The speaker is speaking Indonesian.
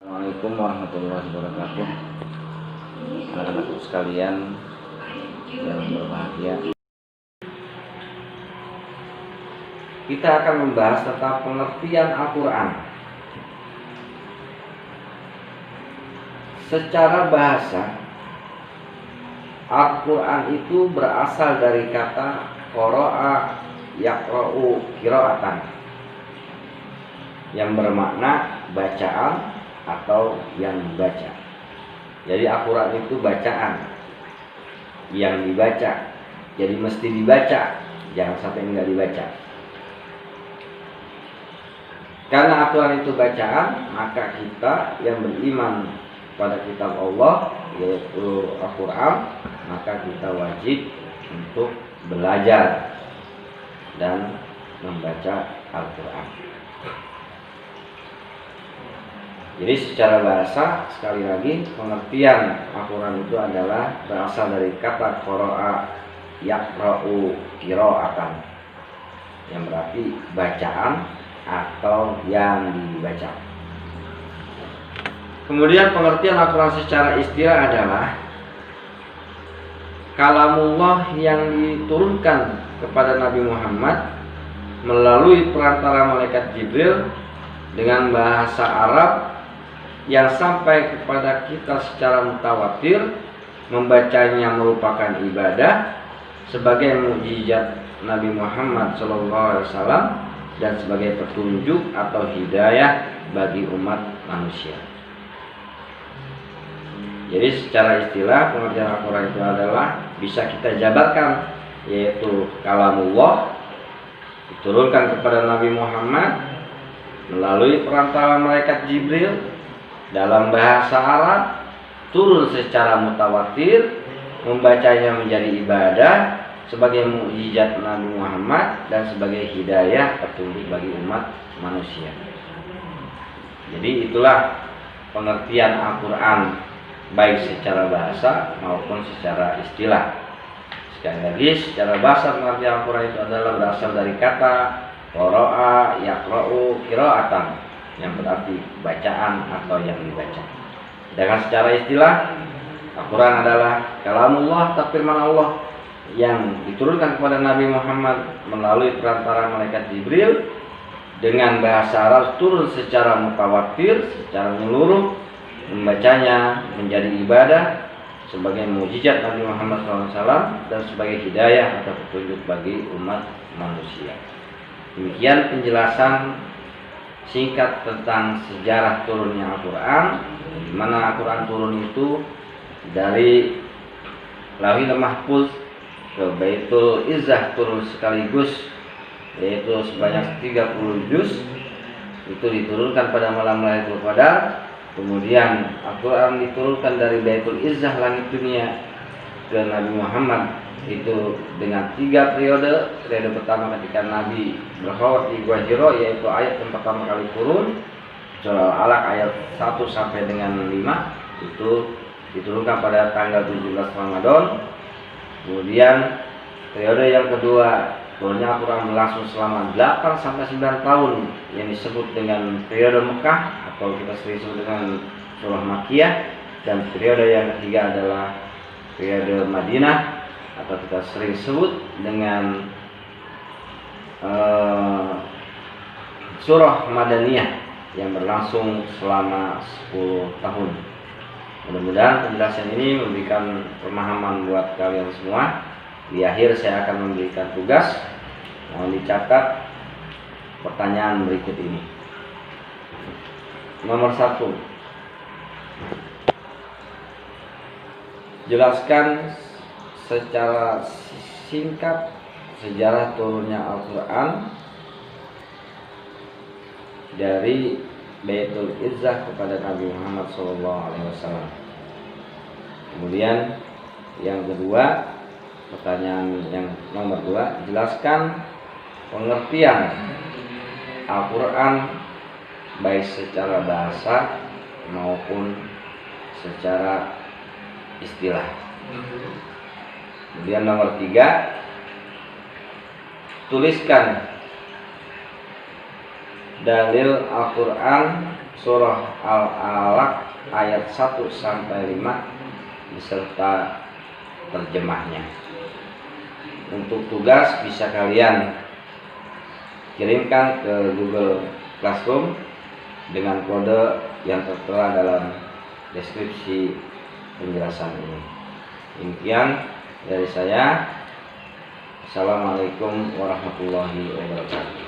Assalamualaikum warahmatullahi wabarakatuh. Anak-anakku sekalian yang berbahagia, kita akan membahas tentang pengertian Al-Quran. Secara bahasa, Al-Quran itu berasal dari kata qara'a yaqra'u qira'atan, yang bermakna bacaan atau yang dibaca. Jadi Al-Quran itu bacaan, yang dibaca. Jadi mesti dibaca, jangan sampai enggak dibaca. Karena Al-Quran itu bacaan, maka kita yang beriman pada kitab Allah, yaitu Al-Quran, maka kita wajib untuk belajar dan membaca Al-Quran. Jadi secara bahasa, sekali lagi, pengertian Al-Quran itu adalah berasal dari kata qara'a yaqra'u qira'atan, yang berarti bacaan atau yang dibaca. Kemudian pengertian Al-Quran secara istilah adalah kalamullah yang diturunkan kepada Nabi Muhammad melalui perantara malaikat Jibril dengan bahasa Arab yang sampai kepada kita secara mutawatir. Membacanya merupakan ibadah sebagai mukjizat Nabi Muhammad SAW dan sebagai petunjuk atau hidayah bagi umat manusia. Jadi secara istilah pengertian Al-Quran itu adalah bisa kita jabarkan, yaitu kalamullah diturunkan kepada Nabi Muhammad melalui perantara malaikat Jibril dalam bahasa Arab, turun secara mutawatir, membacanya menjadi ibadah sebagai mukjizat Nabi Muhammad dan sebagai hidayah petunjuk bagi umat manusia. Jadi itulah pengertian Al-Quran, baik secara bahasa maupun secara istilah. Sekali lagi, secara bahasa pengertian Al-Quran itu adalah berasal dari kata qara'a yaqra'u qira'atan, yang berarti bacaan atau yang dibaca. Dengan secara istilah, Al-Quran adalah kalamullah, firman Allah yang diturunkan kepada Nabi Muhammad melalui perantara malaikat Jibril dengan bahasa Arab, turun secara mutawatir, secara menyeluruh, membacanya menjadi ibadah sebagai mukjizat Nabi Muhammad SAW dan sebagai hidayah atau petunjuk bagi umat manusia. Demikian penjelasan singkat tentang sejarah turunnya Al-Quran, di mana Al-Quran turun itu dari Lauhul Mahfuz ke Baitul Izzah, turun sekaligus, yaitu sebanyak 30 juz. Itu diturunkan pada malam Lailatul Qadar. Kemudian Al-Quran diturunkan dari Baitul Izzah, langit dunia, ke Nabi Muhammad, itu dengan 3 periode. Periode pertama ketika Nabi berkhawat di Gua Hiro, yaitu ayat yang pertama kali turun, surah Al-Alaq ayat 1 sampai dengan 5, itu diturunkan pada tanggal 17 Ramadan. Kemudian periode yang kedua, turunnya Al-Quran berlangsung selama 8 sampai 9 tahun, yang disebut dengan periode Mekah atau kita sering sebut dengan surah Makkiyah. Dan periode yang ketiga adalah periode Madinah atau kita sering sebut dengan surah Madaniyah, yang berlangsung selama 10 tahun. Mudah-mudahan penjelasan ini memberikan pemahaman buat kalian semua. Di akhir saya akan memberikan tugas, mohon dicatat pertanyaan berikut ini. Nomor 1, jelaskan secara singkat sejarah turunnya Al-Quran dari Baitul Izzah kepada Nabi Muhammad SAW. Kemudian yang kedua, pertanyaan yang nomor 2, jelaskan pengertian Al-Quran baik secara bahasa maupun secara istilah. Kemudian nomor 3, tuliskan dalil Al-Quran surah Al-Alaq ayat 1 sampai 5 beserta terjemahnya. Untuk tugas bisa kalian kirimkan ke Google Classroom dengan kode yang tertera dalam deskripsi penjelasan ini. Demikian dari saya. Assalamualaikum warahmatullahi wabarakatuh.